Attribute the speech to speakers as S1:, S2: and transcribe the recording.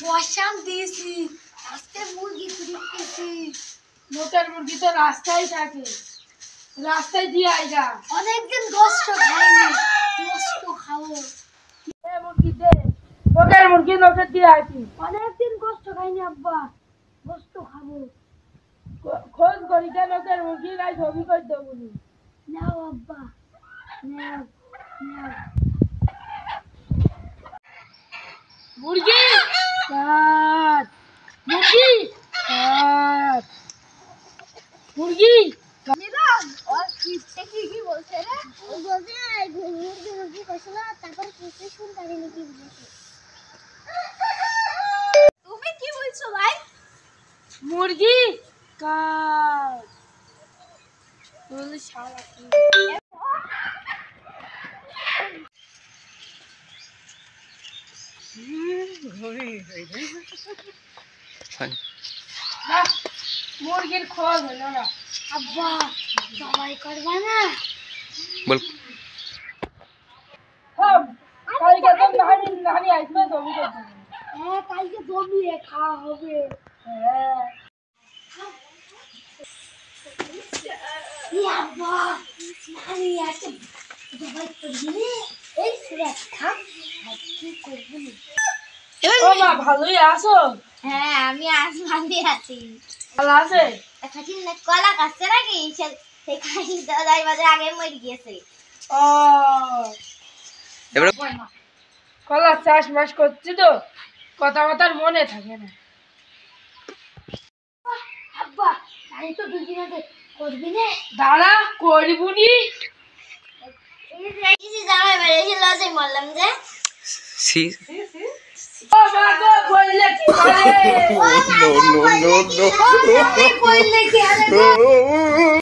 S1: বসান দিয়েছি আজকে মুরগি চুরি করছি।
S2: লোকের মুরগি তো রাস্তায় থাকে, রাস্তায় দিয়ে আইগা।
S1: অনেকদিন গোস্ত খাইনি, গোস্ত খাবো।
S2: মুরগি দে, লোকের মুরগি লোকের দিয়ে আইছি।
S1: অনেকদিন গোস্ত খাইনি আব্বা, গোস্ত খাবো।
S2: খোঁজ করি কে লোকের মুরগি গাই ছবি করে দেবো।
S1: নাও আব্বা, নাও নাও।
S2: মুরগি কাট, মুরগি কাট, মুরগি
S1: নিলাম। আর কি বলছে রে? ও বলছে মুরগি কইছিল, তারপর কিছু শুনতে পারিনি কি বলছে। তুমি কি বলছো ভাই?
S2: মুরগি কাট বলে শালা কি মুরগির খোঁজ হলো না।
S1: আব্বা সবাই করবা না?
S3: বল
S2: কালকে তো নানি আসবে জমি করতে।
S1: হ্যাঁ কালকে জমিয়ে খাওয়া হবে।
S2: হ্যাঁ
S1: আব্বা নানি আছে সবাই করবি এই সুরাত থাম কি করবি?
S2: ও মা ভালোই আছো?
S1: হ্যাঁ আমি আজ ভালো আছি।
S2: ভালো আছে?
S1: খাসি না কলা কাটছে নাকি সেই খাসি দাদাই বাজার আগে মরে গিয়েছে।
S2: ও
S3: এবারে
S2: কলা চাষবাস করছি তো কথা কথার মনে থাকে না।
S1: আব্বা আমি তো দুদিন আগে করবি না।
S2: দাঁড়া করবুনি।
S1: এই যে জামাই বেরিয়েছিল লজে বললাম যে
S3: সি
S2: ও মা গো বললে কি করে?
S3: নো নো নো নো
S1: বললে কি হবে?